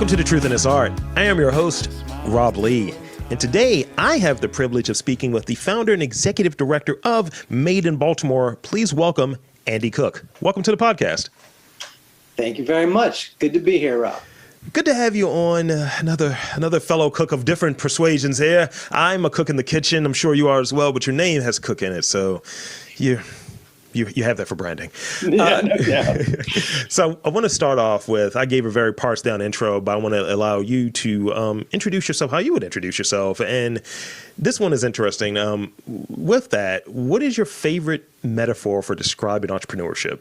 Welcome to The Truth in This Art. I am your host, Rob Lee. And today I have the privilege of speaking with the founder and executive director of Made in Baltimore. Please welcome Andy Cook. Welcome to the podcast. Thank you very much. Good to be here, Rob. Good to have you on. Another fellow cook of different persuasions here. I'm a cook in the kitchen. I'm sure you are as well, but your name has cook in it. So you have that for branding. Yeah, no doubt. So I want to start off with, I gave a very parsed down intro, but I want to allow you to introduce yourself, how you would introduce yourself. And this one is interesting. With that, what is your favorite metaphor for describing entrepreneurship?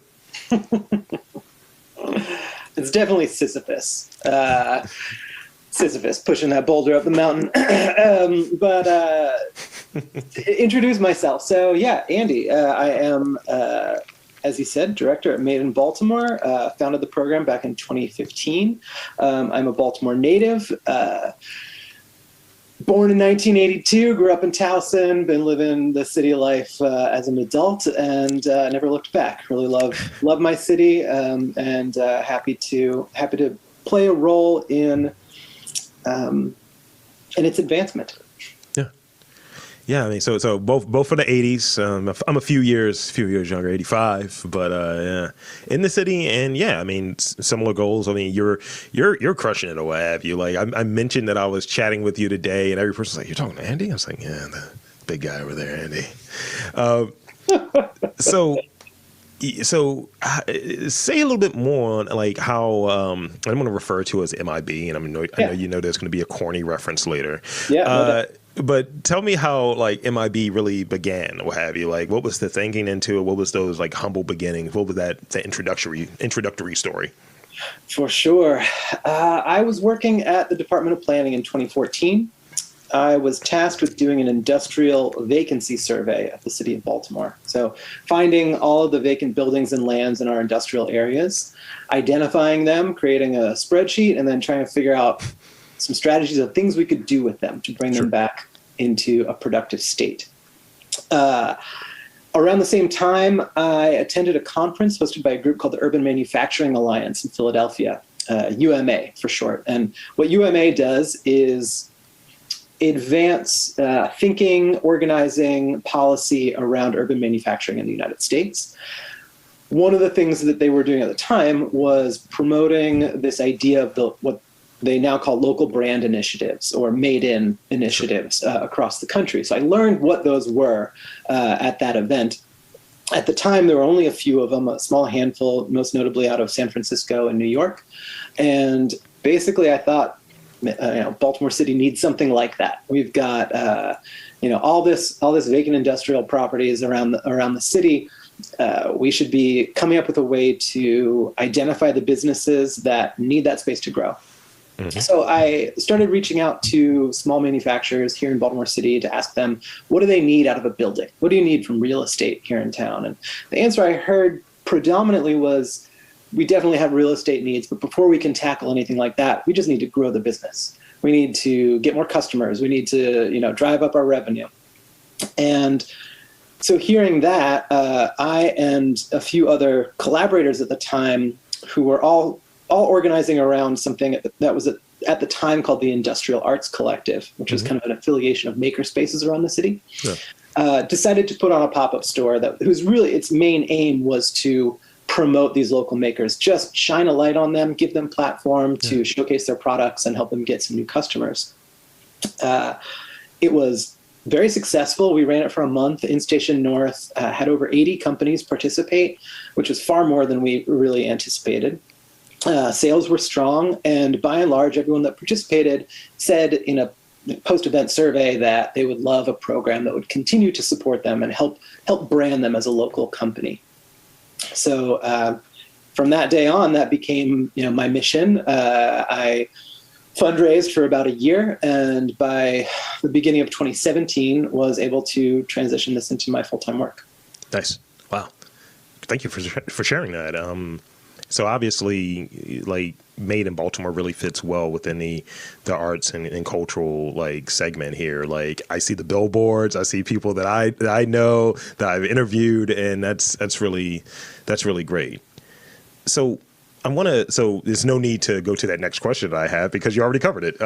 It's definitely Sisyphus. Sisyphus pushing that boulder up the mountain. Introduce myself. So yeah, Andy, I am, as you said, director at Made in Baltimore, founded the program back in 2015. I'm a Baltimore native, born in 1982, grew up in Towson, been living the city life as an adult, and never looked back. Really love my city, and happy to play a role in its advancement. Yeah, I mean, so both for the 80s. I'm a few years younger, 85, but yeah, in the city, and yeah, I mean, similar goals. I mean, you're crushing it, or what have you? Like I mentioned that I was chatting with you today, and every person's like, "You're talking to Andy?" I was like, "Yeah, the big guy over there, Andy." So say a little bit more on like how I'm going to refer to as MIB, and I know you know there's going to be a corny reference later. Yeah. No doubt. But tell me how like MIB really began, what have you? Like, what was the thinking into it? What was those like humble beginnings? What was the introductory story? For sure. I was working at the Department of Planning in 2014. I was tasked with doing an industrial vacancy survey of the city of Baltimore. So finding all of the vacant buildings and lands in our industrial areas, identifying them, creating a spreadsheet, and then trying to figure out some strategies of things we could do with them to bring them back into a productive state. Around the same time, I attended a conference hosted by a group called the Urban Manufacturing Alliance in Philadelphia, UMA for short. And what UMA does is advance thinking, organizing, policy around urban manufacturing in the United States. One of the things that they were doing at the time was promoting this idea of what they now call local brand initiatives or made-in initiatives across the country. So I learned what those were at that event. At the time, there were only a few of them, a small handful, most notably out of San Francisco and New York. And basically, I thought, Baltimore City needs something like that. We've got, all this vacant industrial properties around the city. We should be coming up with a way to identify the businesses that need that space to grow. Mm-hmm. So I started reaching out to small manufacturers here in Baltimore City to ask them, what do they need out of a building? What do you need from real estate here in town? And the answer I heard predominantly was, we definitely have real estate needs, but before we can tackle anything like that, we just need to grow the business. We need to get more customers. We need to, drive up our revenue. And so hearing that, I and a few other collaborators at the time who were all organizing around something that was at the time called the Industrial Arts Collective, which was kind of an affiliation of maker spaces around the city, decided to put on a pop-up store whose really its main aim was to promote these local makers, just shine a light on them, give them platform to showcase their products and help them get some new customers. It was very successful. We ran it for a month in Station North, had over 80 companies participate, which was far more than we really anticipated. Sales were strong, and by and large, everyone that participated said in a post-event survey that they would love a program that would continue to support them and help brand them as a local company. So from that day on, that became my mission. I fundraised for about a year, and by the beginning of 2017, was able to transition this into my full-time work. Nice. Wow. Thank you for sharing that. So obviously, like, Made in Baltimore really fits well within the arts and cultural like segment here. Like, I see the billboards, I see people that I know, that I've interviewed, and that's really great. So I want to, so there's no need to go to that next question that I have because you already covered it.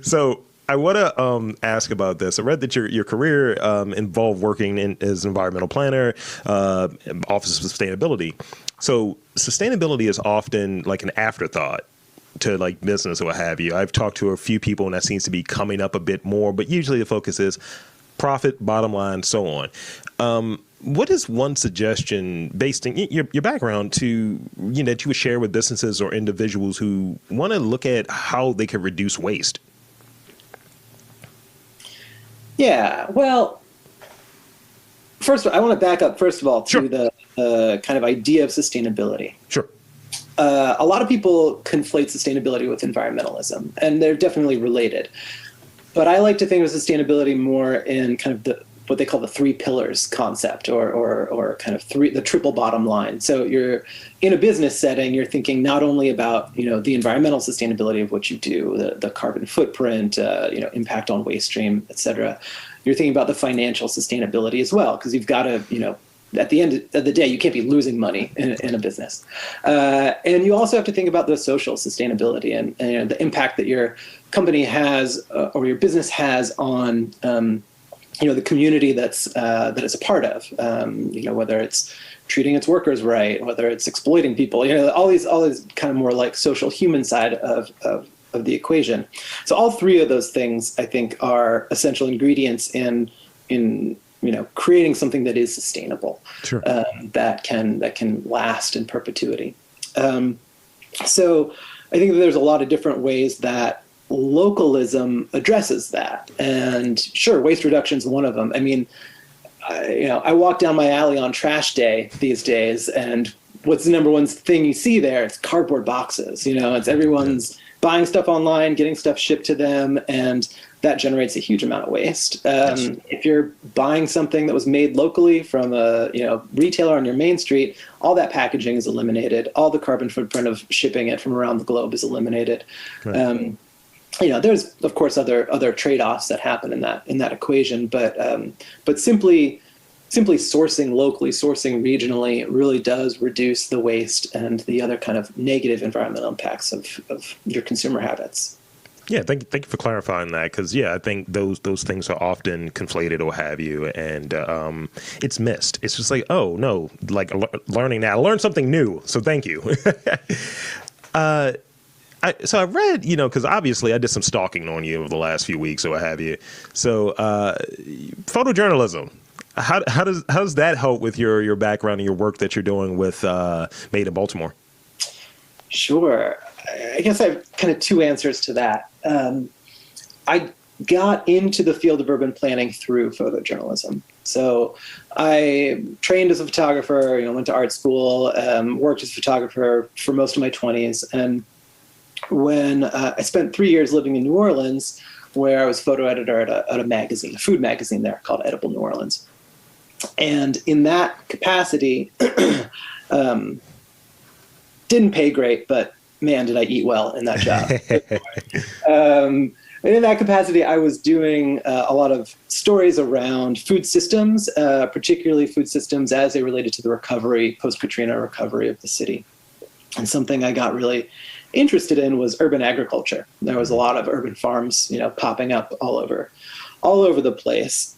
So I want to ask about this. I read that your career involved working as an environmental planner, Office of Sustainability. So sustainability is often like an afterthought to like business or what have you. I've talked to a few people and that seems to be coming up a bit more, but usually the focus is profit, bottom line, so on. What is one suggestion based on your background to, that you would share with businesses or individuals who want to look at how they can reduce waste? Yeah, well, first of all, I want to back up, first of all, to Sure. the kind of idea of sustainability. Sure. A lot of people conflate sustainability with environmentalism, and they're definitely related. But I like to think of sustainability more in kind of what they call the three pillars concept, or kind of the triple bottom line. So you're in a business setting, you're thinking not only about, the environmental sustainability of what you do, the carbon footprint, impact on waste stream, et cetera. You're thinking about the financial sustainability as well, because you've got to, at the end of the day, you can't be losing money in a business. And you also have to think about the social sustainability and the impact that your company has or your business has on the community that it's a part of. Whether it's treating its workers right, whether it's exploiting people, all these kind of more like social human side of the equation. So all three of those things, I think, are essential ingredients in creating something that is sustainable, Sure. that can last in perpetuity. So I think that there's a lot of different ways that localism addresses that. And sure, waste reduction is one of them. I mean, I walk down my alley on trash day these days, and what's the number one thing you see there? It's cardboard boxes. It's everyone's buying stuff online, getting stuff shipped to them, and that generates a huge amount of waste. Yes. If you're buying something that was made locally from a retailer on your main street, all that packaging is eliminated. All the carbon footprint of shipping it from around the globe is eliminated. Right. There's of course other trade-offs that happen in that equation, but simply sourcing locally, sourcing regionally really does reduce the waste and the other kind of negative environmental impacts of your consumer habits. Yeah, thank you for clarifying that, because I think those things are often conflated or have you, and it's missed. It's just like, oh no, like learning that. I learned something new, so thank you. So I read, because obviously I did some stalking on you over the last few weeks or what have you. So photojournalism. How does that help with your background and your work that you're doing with Made in Baltimore? Sure. I guess I have kind of two answers to that. I got into the field of urban planning through photojournalism. So I trained as a photographer, went to art school, worked as a photographer for most of my 20s. And when I spent 3 years living in New Orleans, where I was photo editor at a magazine, a food magazine there called Edible New Orleans. And in that capacity, didn't pay great, but man, did I eat well in that job. And in that capacity, I was doing a lot of stories around food systems, particularly food systems as they related to the recovery, post-Katrina recovery of the city. And something I got really interested in was urban agriculture. There was a lot of urban farms, popping up all over the place,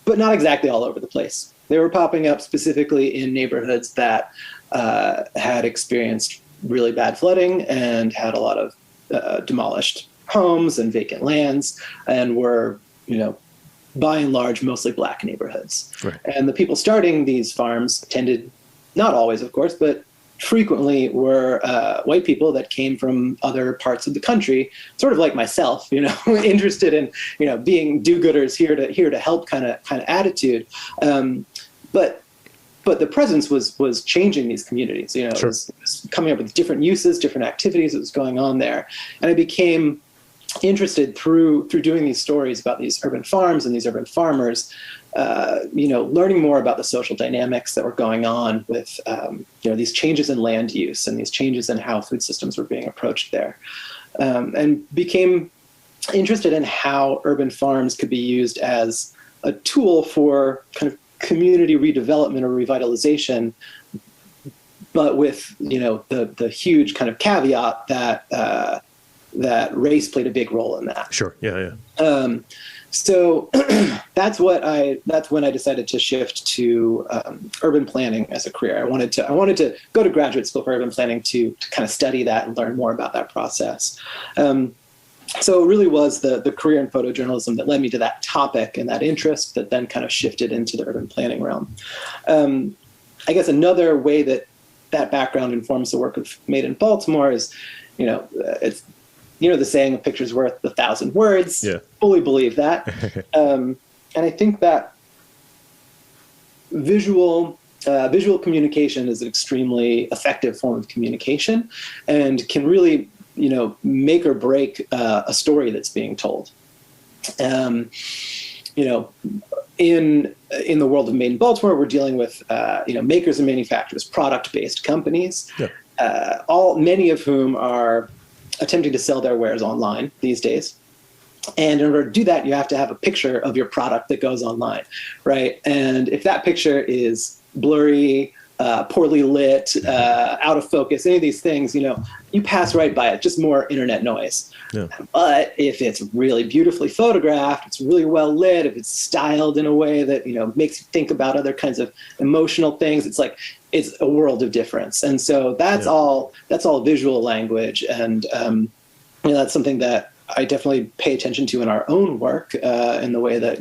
but not exactly all over the place. They were popping up specifically in neighborhoods that had experienced really bad flooding and had a lot of demolished homes and vacant lands, and were, by and large, mostly Black neighborhoods. Right. And the people starting these farms tended, not always, of course, but frequently were white people that came from other parts of the country, sort of like myself, interested in, being do-gooders here to help kind of attitude. But the presence was changing these communities. Sure. It was coming up with different uses, different activities that was going on there, and I became interested through doing these stories about these urban farms and these urban farmers, learning more about the social dynamics that were going on with, these changes in land use and these changes in how food systems were being approached there, and became interested in how urban farms could be used as a tool for kind of community redevelopment or revitalization but with, the huge kind of caveat that that race played a big role in that. Sure. Yeah. So that's when I decided to shift to urban planning as a career. I wanted to go to graduate school for urban planning to kind of study that and learn more about that process. So it really was the career in photojournalism that led me to that topic and that interest that then kind of shifted into the urban planning realm. I guess another way that background informs the work of Made in Baltimore is, it's, the saying, a picture's worth 1,000 words. Yeah. Fully believe that. And I think that visual communication is an extremely effective form of communication and can really, make or break a story that's being told. In the world of Made in Baltimore, we're dealing with, makers and manufacturers, product-based companies, many of whom are attempting to sell their wares online these days. And in order to do that, you have to have a picture of your product that goes online, right? And if that picture is blurry, poorly lit, out of focus, any of these things, you pass right by it, just more internet noise. Yeah. But if it's really beautifully photographed, it's really well lit, if it's styled in a way that, makes you think about other kinds of emotional things, it's a world of difference. And so that's all visual language. And that's something that I definitely pay attention to in our own work, in the way that,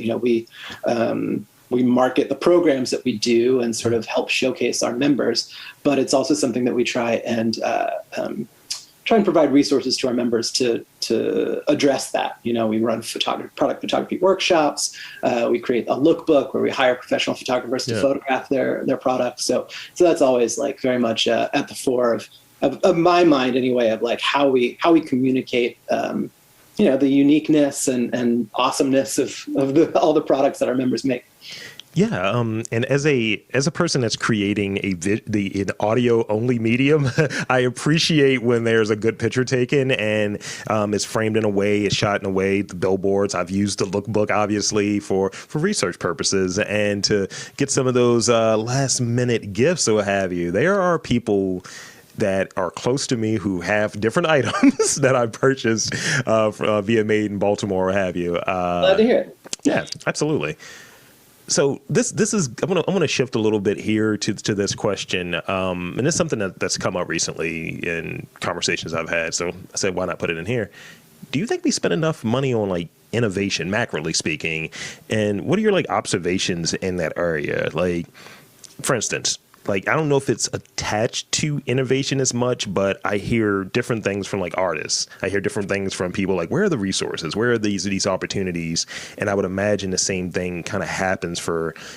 we market the programs that we do and sort of help showcase our members. But it's also something that we try and provide resources to our members to address that. We run product photography workshops. We create a lookbook where we hire professional photographers to photograph their products. So that's always very much at the fore of my mind anyway, of how we communicate the uniqueness and awesomeness of all the products that our members make. Yeah, and as a person that's creating an audio only medium, I appreciate when there's a good picture taken and it's framed in a way, it's shot in a way. The billboards, I've used the lookbook obviously for research purposes, and to get some of those last minute gifts or what have you. There are people that are close to me who have different items that I purchased via Made in Baltimore or what have you. Glad to hear it. Yeah, absolutely. So this is I'm gonna shift a little bit here to this question, and it's something that's come up recently in conversations I've had. So I said, why not put it in here? Do you think we spend enough money on innovation, macroly speaking? And what are your observations in that area? For instance, I don't know if it's attached to innovation as much, but I hear different things from artists. I hear different things from people where are the resources? Where are these opportunities? And I would imagine the same thing kind of happens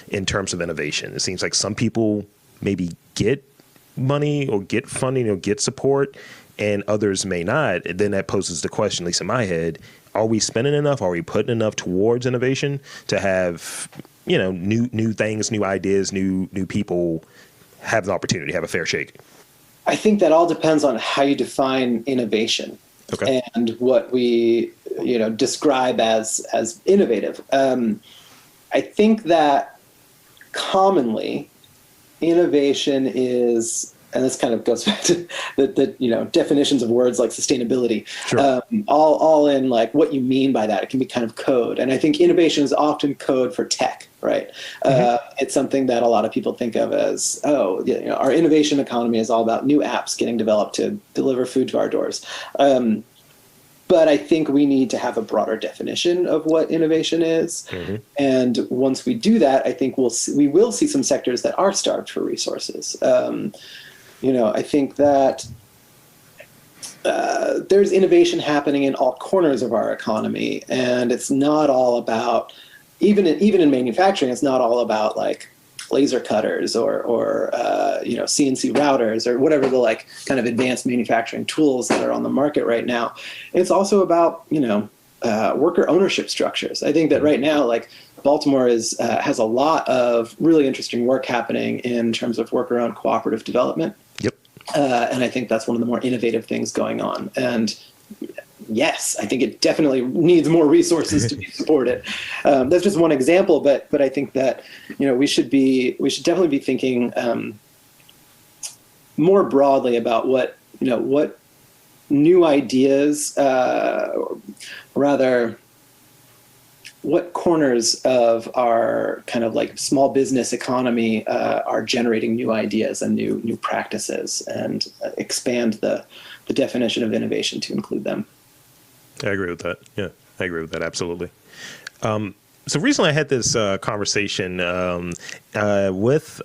in terms of innovation. It seems like some people maybe get money or get funding or get support, and others may not. And then that poses the question, at least in my head, are we spending enough? Are we putting enough towards innovation to have, new things, new ideas, new people have the opportunity to have a fair shake? I think that all depends on how you define innovation. Okay. And what we, describe as innovative. I think that commonly innovation is, and this kind of goes back to the definitions of words like sustainability, sure. All in what you mean by that. It can be kind of code. And I think innovation is often code for tech, right? Mm-hmm. It's something that a lot of people think of as, our innovation economy is all about new apps getting developed to deliver food to our doors. But I think we need to have a broader definition of what innovation is. Mm-hmm. And once we do that, I think we will see some sectors that are starved for resources. I think that there's innovation happening in all corners of our economy, and it's not all about, even in manufacturing, it's not all about laser cutters or CNC routers or whatever the kind of advanced manufacturing tools that are on the market right now. It's also about worker ownership structures. I think that right now Baltimore has a lot of really interesting work happening in terms of worker-owned cooperative development. Yep. And I think that's one of the more innovative things going on. And yes, I think it definitely needs more resources to be supported. That's just one example, but I think that we should definitely be thinking more broadly about what new ideas, or rather, what corners of our kind of like small business economy are generating new ideas and new practices, and expand the definition of innovation to include them. I agree with that. Yeah, I agree with that. Absolutely. So recently I had this conversation with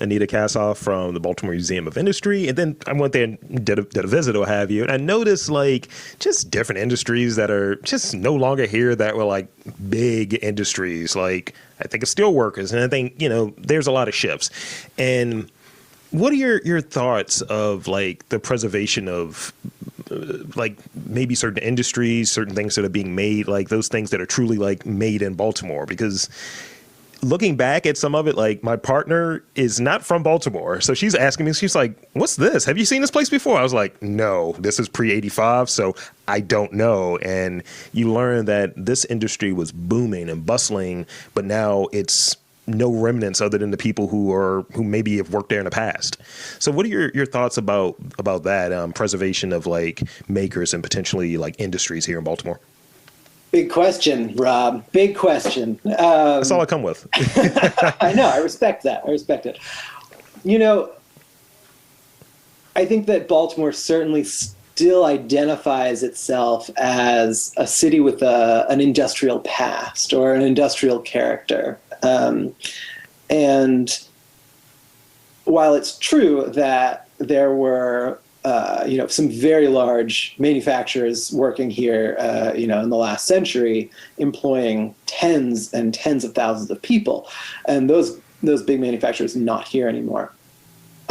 Anita Kassoff from the Baltimore Museum of Industry. And then I went there and did a visit or have you. And I noticed like just different industries that are just no longer here that were like big industries. Like I think of steel workers, and I think, there's a lot of shifts. And what are your thoughts of like the preservation of like maybe certain industries, certain things that are being made, like those things that are truly like made in Baltimore? Because looking back at some of it, like my partner is not from Baltimore. So she's asking me, she's like, what's this? Have you seen this place before? I was like, no, this is pre-85. So I don't know. And you learn that this industry was booming and bustling, but now it's no remnants other than the people who maybe have worked there in the past. So what are your thoughts about that preservation of like makers and potentially like industries here in Baltimore? Big question, Rob. Big question. That's all I come with. I know. I respect that. I respect it. I think that Baltimore certainly still identifies itself as a city with an industrial past or an industrial character. And while it's true that there were some very large manufacturers working here, in the last century, employing tens and tens of thousands of people, and those big manufacturers not here anymore.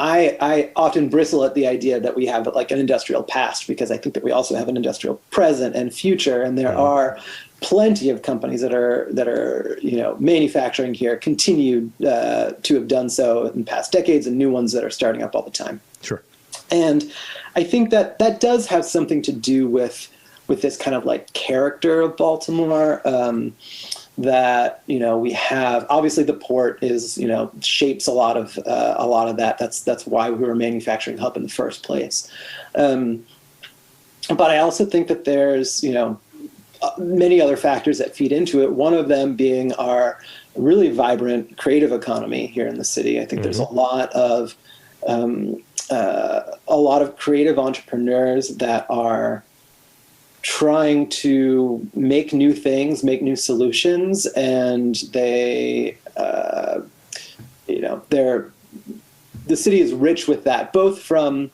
I often bristle at the idea that we have like an industrial past, because I think that we also have an industrial present and future, and there are plenty of companies that are manufacturing here, continue to have done so in past decades, and new ones that are starting up all the time. Sure. And I think that does have something to do with this kind of like character of Baltimore, that we have. Obviously the port is shapes a lot of that. That's why we were a manufacturing hub in the first place. But I also think that there's many other factors that feed into it. One of them being our really vibrant creative economy here in the city. I think there's a lot of creative entrepreneurs that are trying to make new things, make new solutions, and the city is rich with that, both from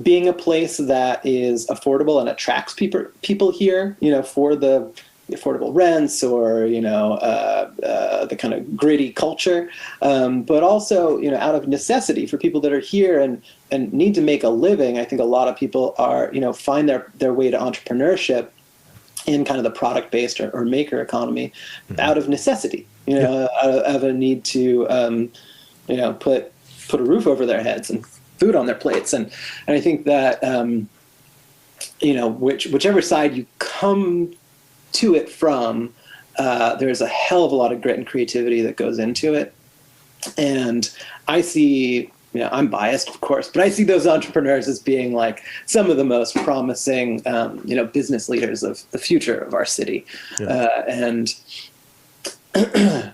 being a place that is affordable and attracts people here, for the affordable rents or, the kind of gritty culture, but also, out of necessity for people that are here and need to make a living. I think a lot of people are, find their way to entrepreneurship in kind of the product-based or maker economy out of necessity, out of a need to, put a roof over their heads and food on their plates. And I think that, whichever side you come to it from, there's a hell of a lot of grit and creativity that goes into it. And I see, I'm biased, of course, but I see those entrepreneurs as being like some of the most promising, business leaders of the future of our city. And I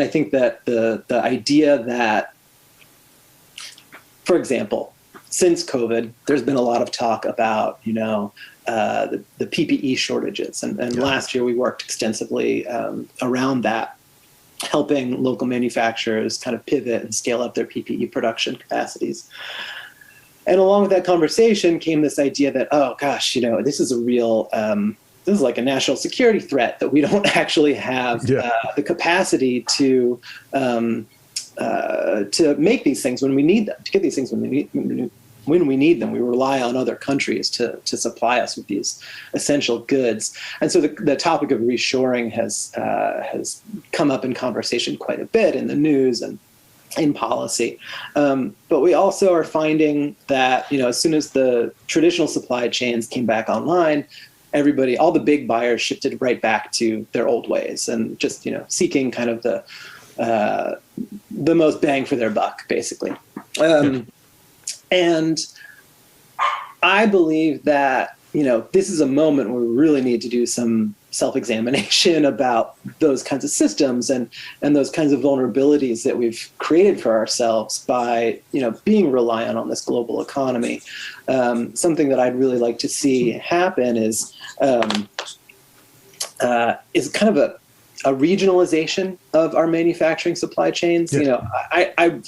think that the idea that, for example, since COVID, there's been a lot of talk about, the PPE shortages. And last year we worked extensively around that, helping local manufacturers kind of pivot and scale up their PPE production capacities. And along with that conversation came this idea that, oh gosh, this is a real, this is like a national security threat, that we don't actually have the capacity to make these things when we need them, to get these things when we need them. We rely on other countries to supply us with these essential goods. And so the topic of reshoring has come up in conversation quite a bit in the news and in policy. But we also are finding that, as soon as the traditional supply chains came back online, all the big buyers shifted right back to their old ways and just, seeking kind of the the most bang for their buck, basically. And I believe that, this is a moment where we really need to do some self-examination about those kinds of systems and those kinds of vulnerabilities that we've created for ourselves by, being reliant on this global economy. Something that I'd really like to see happen is kind of a regionalization of our manufacturing supply chains. Yeah. I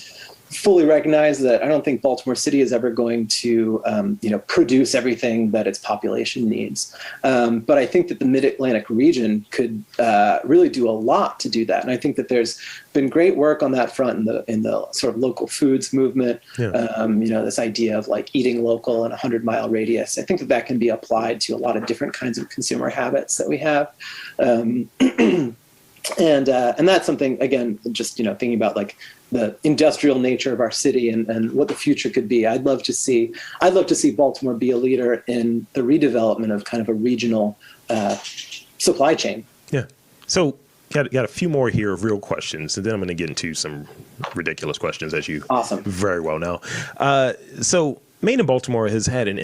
fully recognize that I don't think Baltimore City is ever going to, produce everything that its population needs. But I think that the Mid-Atlantic region could really do a lot to do that. And I think that there's been great work on that front in the sort of local foods movement. Yeah. This idea of like eating local in a 100-mile radius. I think that can be applied to a lot of different kinds of consumer habits that we have. And that's something, again, just, thinking about like the industrial nature of our city and what the future could be. I'd love to see Baltimore be a leader in the redevelopment of kind of a regional supply chain. Yeah. So got a few more here of real questions, and then I'm going to get into some ridiculous questions, as you very well know. So Maine and Baltimore has had an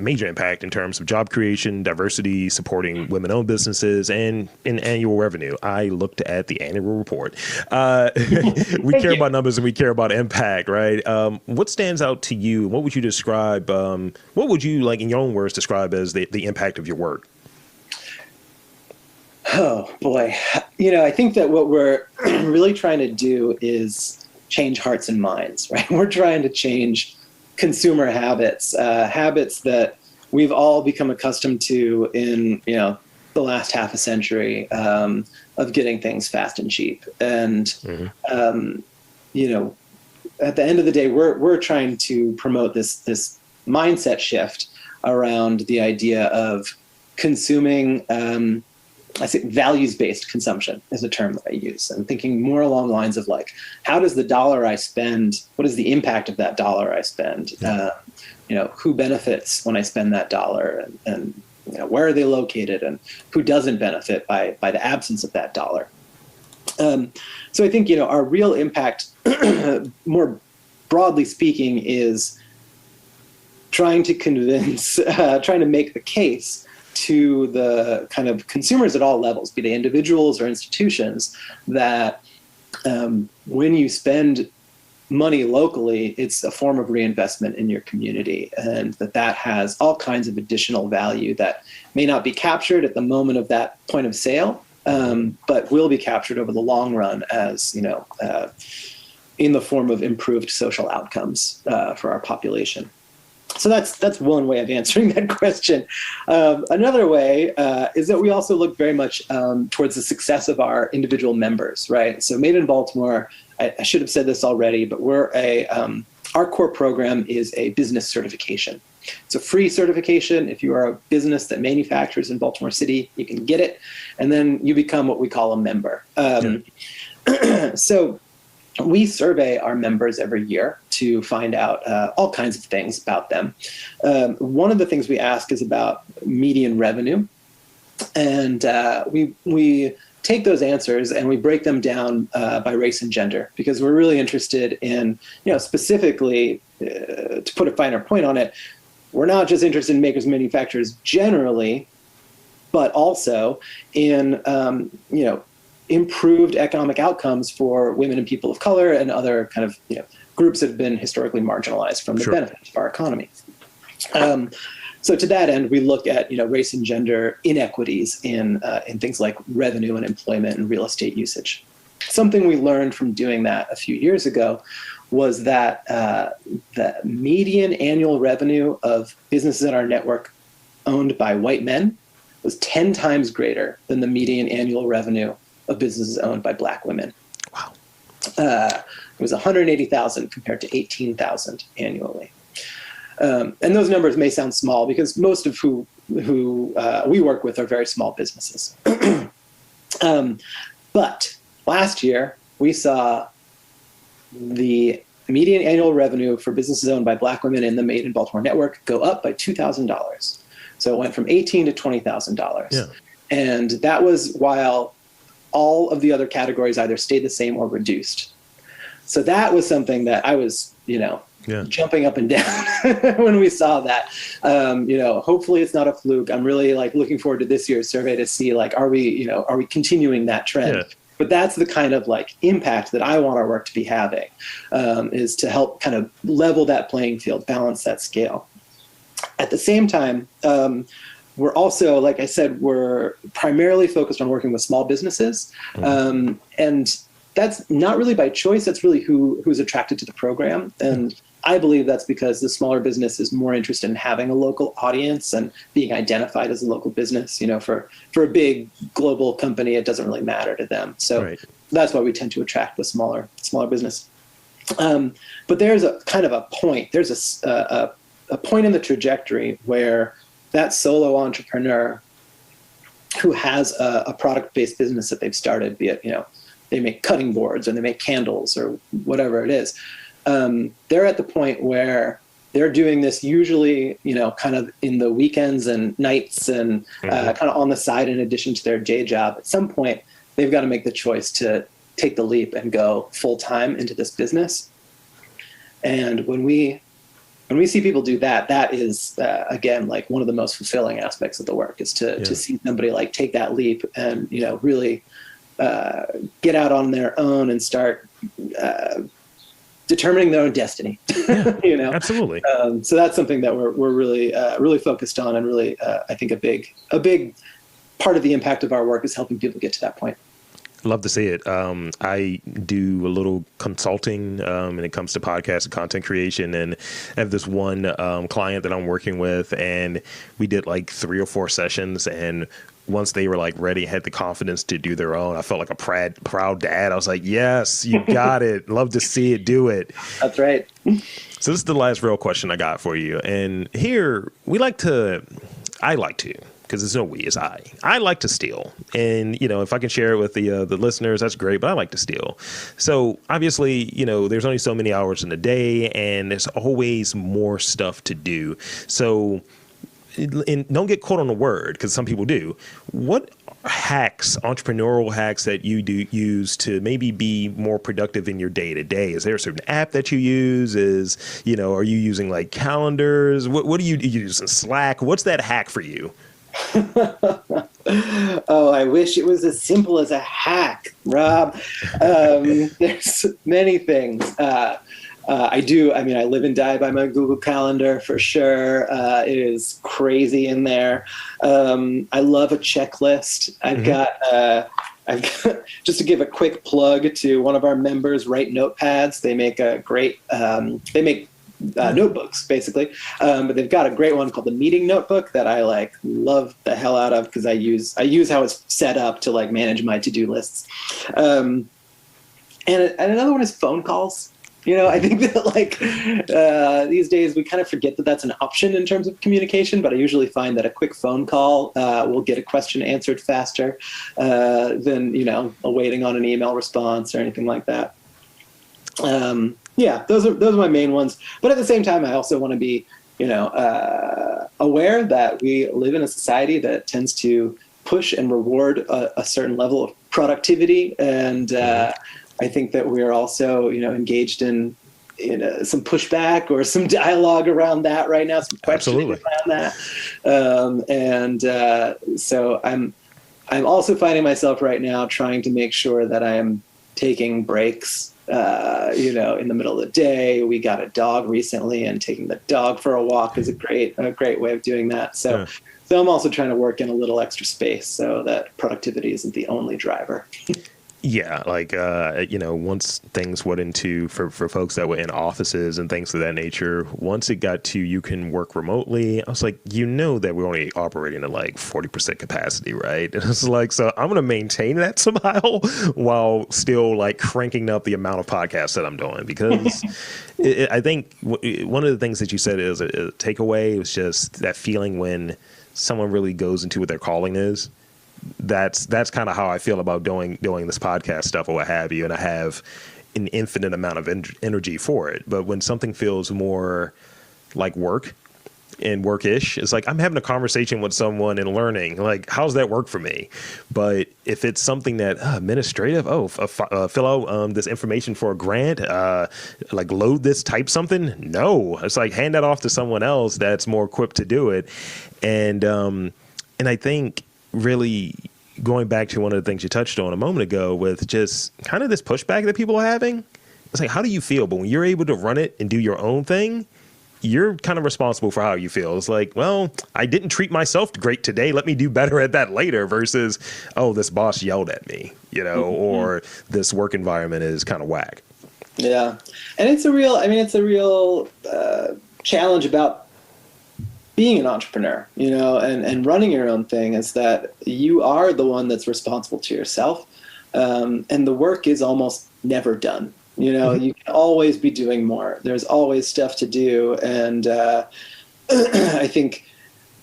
major impact in terms of job creation, diversity, supporting women-owned businesses, and in annual revenue. I looked at the annual report. We care about numbers and we care about impact, right? What stands out to you? What would you describe? What would you, like in your own words, describe as the impact of your work? Oh boy, I think that what we're really trying to do is change hearts and minds, right? We're trying to change consumer habits that we've all become accustomed to in, the last half a century, of getting things fast and cheap. And, at the end of the day, we're trying to promote this mindset shift around the idea of consuming, I say values-based consumption is a term that I use. I'm thinking more along the lines of like, how does the dollar I spend, what is the impact of that dollar I spend? Who benefits when I spend that dollar, and where are they located, and who doesn't benefit by the absence of that dollar? So I think, our real impact, more broadly speaking, is trying to make the case to the kind of consumers at all levels, be they individuals or institutions, that when you spend money locally, it's a form of reinvestment in your community, and that has all kinds of additional value that may not be captured at the moment of that point of sale, but will be captured over the long run as, in the form of improved social outcomes for our population. So that's one way of answering that question. Another way is that we also look very much towards the success of our individual members, right? So Made in Baltimore, I should have said this already, but our core program is a business certification. It's a free certification. If you are a business that manufactures in Baltimore City, you can get it, and then you become what we call a member. So we survey our members every year to find out all kinds of things about them. One of the things we ask is about median revenue. And we take those answers and we break them down by race and gender, because we're really interested in, specifically, to put a finer point on it, we're not just interested in makers and manufacturers generally, but also in, improved economic outcomes for women and people of color and other kind of groups that have been historically marginalized from the benefits of our economy. So to that end, we look at race and gender inequities in things like revenue and employment and real estate usage. Something we learned from doing that a few years ago was that the median annual revenue of businesses in our network owned by white men was 10 times greater than the median annual revenue of businesses owned by Black women. Wow. It was 180,000 compared to 18,000 annually. And those numbers may sound small because most of who we work with are very small businesses. But last year, we saw the median annual revenue for businesses owned by Black women in the Made in Baltimore network go up by $2,000. So it went from $18,000 to $20,000. Yeah. And that was while all of the other categories either stayed the same or reduced. So that was something that I was, jumping up and down when we saw that. Hopefully it's not a fluke. I'm really like looking forward to this year's survey to see like, are we continuing that trend? Yeah. But that's the kind of like impact that I want our work to be having, is to help kind of level that playing field, balance that scale. At the same time, we're also, like I said, we're primarily focused on working with small businesses. And that's not really by choice. That's really who's attracted to the program. And I believe that's because the smaller business is more interested in having a local audience and being identified as a local business. For a big global company, it doesn't really matter to them. So that's why we tend to attract the smaller business. But there's a kind of a point. There's a point in the trajectory where that solo entrepreneur who has a product-based business that they've started, be it, they make cutting boards and they make candles or whatever it is. They're at the point where they're doing this usually, kind of in the weekends and nights and kind of on the side in addition to their day job. At some point, they've got to make the choice to take the leap and go full-time into this business. And when we see people do that, that is, again, like one of the most fulfilling aspects of the work is to see somebody like take that leap and, really get out on their own and start determining their own destiny. Yeah, absolutely. So that's something that we're really focused on, and really, I think a big part of the impact of our work is helping people get to that point. Love to see it. I do a little consulting when it comes to podcast and content creation, and I have this one client that I'm working with, and we did like 3 or 4 sessions, and once they were like ready, had the confidence to do their own, I felt like a proud dad. I was like, yes, you got it. Love to see it. Do it. That's right. So this is the last real question I got for you. And here I like to, because there's no we, it's I like to steal. And, if I can share it with the listeners, that's great, but I like to steal. So obviously, there's only so many hours in a day, and there's always more stuff to do. So, and don't get caught on the word, because some people do. What entrepreneurial hacks that you do use to maybe be more productive in your day to day? Is there a certain app that you use? Are you using like calendars? What do you use in Slack? What's that hack for you? Oh, I wish it was as simple as a hack, Rob. There's many things. I live and die by my Google Calendar for sure. It is crazy in there. I love a checklist. I've got, just to give a quick plug to one of our members, Write Notepads. They make a great, notebooks basically. But they've got a great one called the Meeting Notebook that I love the hell out of, because I use how it's set up to manage my to-do lists. And another one is phone calls. I think that these days we kind of forget that that's an option in terms of communication, but I usually find that a quick phone call will get a question answered faster than, waiting on an email response or anything like that. Those are my main ones. But at the same time, I also want to be, aware that we live in a society that tends to push and reward a certain level of productivity. And I think that we're also, engaged in some pushback or some dialogue around that right now, some questioning around that. So I'm also finding myself right now trying to make sure that I am taking breaks, in the middle of the day. We got a dog recently, and taking the dog for a walk is a great way of doing that. So I'm also trying to work in a little extra space so that productivity isn't the only driver. Yeah, once things went into, for folks that were in offices and things of that nature, once it got to you can work remotely, I was like, that we're only operating at 40% capacity, right? And it's so I'm going to maintain that somehow while still cranking up the amount of podcasts that I'm doing, because I think one of the things that you said is a takeaway was just that feeling when someone really goes into what their calling is. That's kind of how I feel about doing this podcast stuff or what have you. And I have an infinite amount of energy for it. But when something feels more like work, and work-ish. It's like I'm having a conversation with someone and learning. Like, how's that work for me? But if it's something that administrative, fill out this information for a grant, like load this, type something. No, it's like hand that off to someone else that's more equipped to do it. And I think really going back to one of the things you touched on a moment ago with just kind of this pushback that people are having. It's like, how do you feel? But when you're able to run it and do your own thing, you're kind of responsible for how you feel. It's like, well, I didn't treat myself great today. Let me do better at that later versus, oh, this boss yelled at me, or this work environment is kind of whack. Yeah. And it's a real challenge about being an entrepreneur, and running your own thing, is that you are the one that's responsible to yourself. And the work is almost never done. You can always be doing more. There's always stuff to do. And I think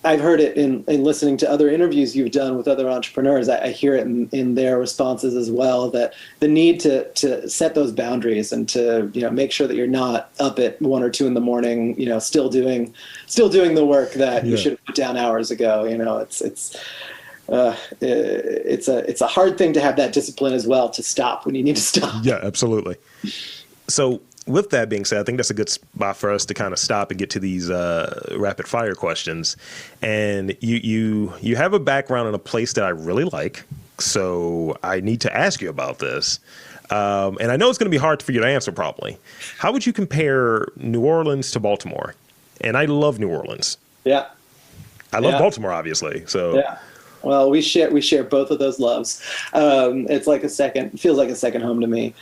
I've heard it in listening to other interviews you've done with other entrepreneurs. I hear it in their responses as well, that the need to set those boundaries and to make sure that you're not up at 1 or 2 in the morning, still doing the work that you should have put down hours ago. It's a hard thing to have that discipline as well, to stop when you need to stop. Yeah, absolutely. So with that being said, I think that's a good spot for us to kind of stop and get to these rapid fire questions. And you have a background in a place that I really like, so I need to ask you about this. And I know it's going to be hard for you to answer probably. How would you compare New Orleans to Baltimore? And I love New Orleans. Yeah. I love Baltimore, obviously. So yeah. Well, we share both of those loves. It's like feels like a second home to me.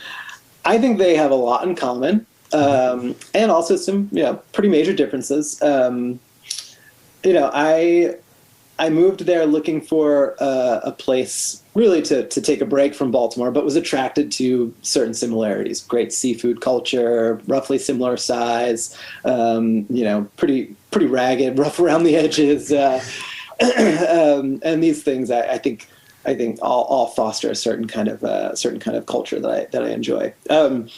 I think they have a lot in common, and also some pretty major differences. I moved there looking for a place really to take a break from Baltimore, but was attracted to certain similarities. Great seafood culture, roughly similar size, pretty ragged, rough around the edges. And these things, I think all foster a certain kind of culture that I enjoy. I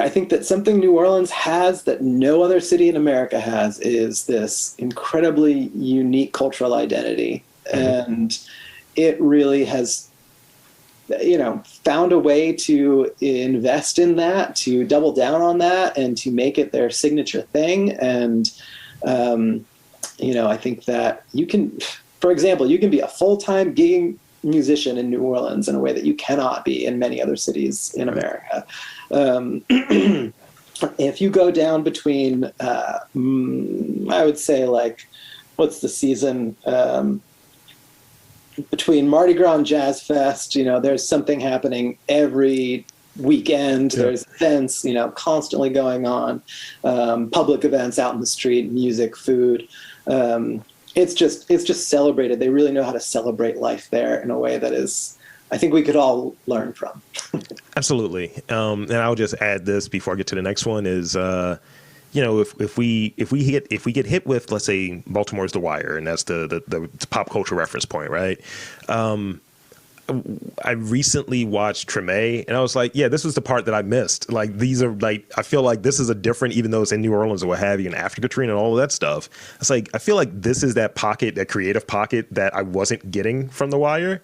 think that something New Orleans has that no other city in America has is this incredibly unique cultural identity, and it really has, found a way to invest in that, to double down on that, and to make it their signature thing. And I think that you can, for example, you can be a full-time gigging musician in New Orleans in a way that you cannot be in many other cities in America. If you go down between, I would say, like, what's the season? Between Mardi Gras and Jazz Fest, there's something happening every weekend. Yeah. There's events, constantly going on, public events out in the street, music, food. It's just celebrated. They really know how to celebrate life there in a way that is, I think we could all learn from. Absolutely. And I'll just add this before I get to the next one is, if we get hit with, let's say, Baltimore's The Wire, and that's the pop culture reference point, right? I recently watched Treme, and I was like, yeah, this was the part that I missed. Like, these are like, I feel like this is a different, even though it's in New Orleans or what have you, and after Katrina and all of that stuff. It's like, I feel like this is that pocket, that creative pocket that I wasn't getting from The Wire.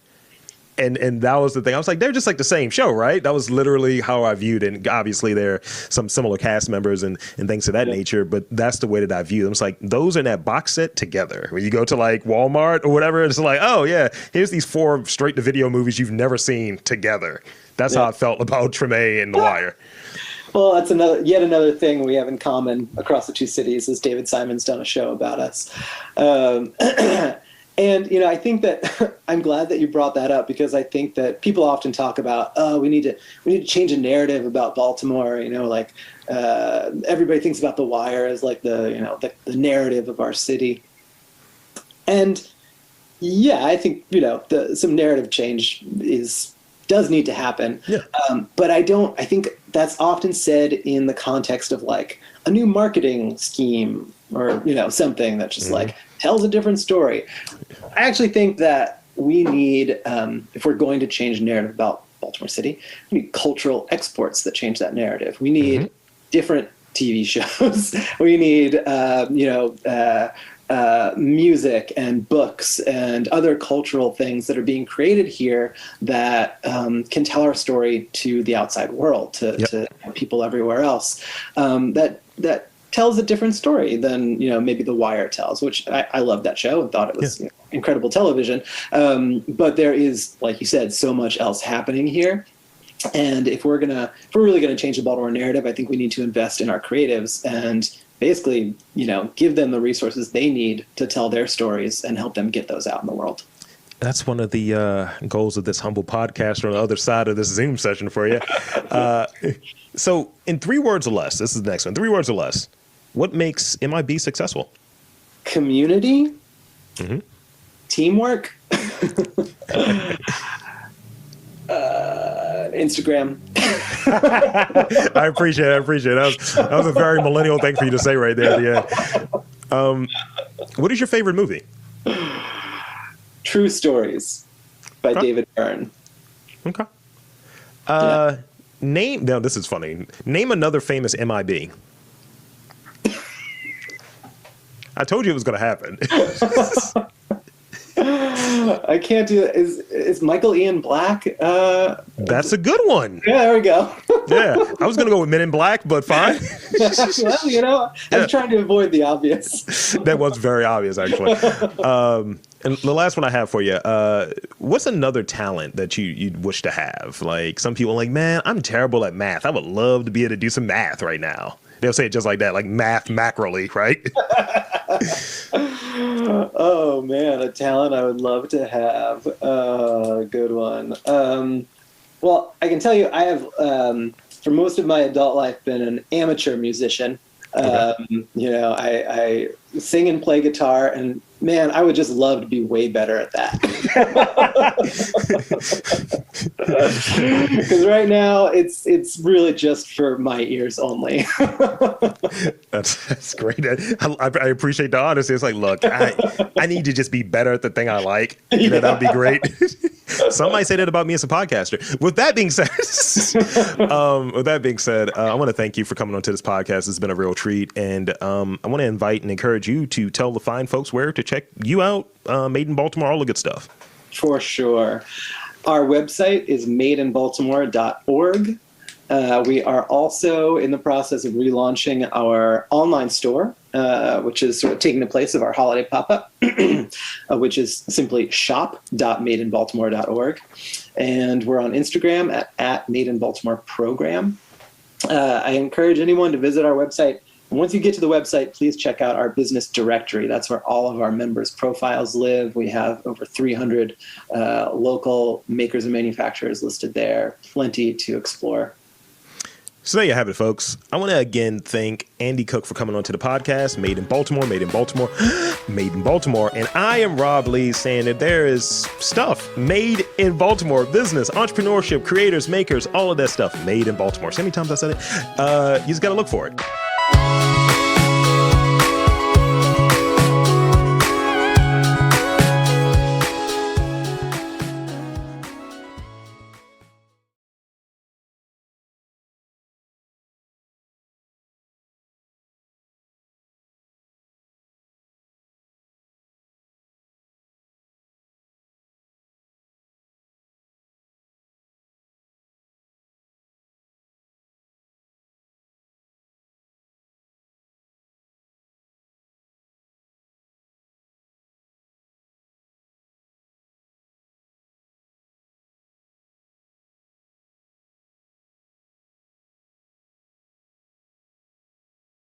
And that was the thing. I was like, they're just like the same show, right? That was literally how I viewed it. And obviously, there are some similar cast members and things of that nature, but that's the way that I view them. It's like, those are in that box set together. When you go to like Walmart or whatever, it's like, oh, yeah, here's these 4 straight-to-video movies you've never seen together. That's how I felt about Treme and The Wire. Well, that's yet another thing we have in common across the two cities is David Simon's done a show about us. And, I think that I'm glad that you brought that up, because I think that people often talk about, oh, we need to change a narrative about Baltimore. Everybody thinks about The Wire as like the narrative of our city. And yeah, I think, some narrative change does need to happen. Yeah. But I think that's often said in the context of like a new marketing scheme or, something that just like tells a different story. I actually think that we need, if we're going to change narrative about Baltimore City, we need cultural exports that change that narrative. We need different TV shows. We need, music and books and other cultural things that are being created here that can tell our story to the outside world, to people everywhere else. That tells a different story than maybe The Wire tells, which I love that show and thought it was incredible television. But there is, like you said, so much else happening here. And if we're really gonna change the Baltimore narrative, I think we need to invest in our creatives and basically, give them the resources they need to tell their stories and help them get those out in the world. That's one of the goals of this humble podcast on the other side of this Zoom session for you. So in 3 words or less, this is the next one, 3 words or less, what makes MIB successful? Community, teamwork, Instagram. I appreciate it. That was a very millennial thing for you to say right there at the end. What is your favorite movie? True Stories by David Byrne. Okay. This is funny. Name another famous MIB. I told you it was going to happen. I can't do it. Is Michael Ian Black? That's a good one. Yeah, there we go. Yeah, I was going to go with Men in Black, but fine. Well, I'm trying to avoid the obvious. That was very obvious, actually. And the last one I have for you, what's another talent that you'd wish to have? Like, some people are like, man, I'm terrible at math. I would love to be able to do some math right now. They'll say it just like that, like math macroly, right? Oh, man, a talent I would love to have. Good one. Well, I can tell you I have, for most of my adult life, been an amateur musician. Okay. I sing and play guitar, and man, I would just love to be way better at that. Because right now it's really just for my ears only. That's great. I appreciate the honesty. It's like, look, I need to just be better at the thing I like. That'd be great. Some might say that about me as a podcaster. With that being said, I want to thank you for coming onto this podcast. It's been a real treat, and I want to invite and encourage you to tell the fine folks where to check you out, Made in Baltimore, all the good stuff. For sure. Our website is madeinbaltimore.org. We are also in the process of relaunching our online store, which is sort of taking the place of our holiday pop-up, which is simply shop.madeinbaltimore.org. And we're on Instagram at Made in Baltimore Program. I encourage anyone to visit our website. And once you get to the website, please check out our business directory. That's where all of our members' profiles live. We have over 300 local makers and manufacturers listed there. Plenty to explore. So there you have it, folks. I want to again thank Andy Cook for coming onto the podcast. Made in Baltimore, Made in Baltimore, Made in Baltimore. And I am Rob Lee, saying that there is stuff made in Baltimore. Business, entrepreneurship, creators, makers, all of that stuff made in Baltimore. So many times I said it, you just got to look for it.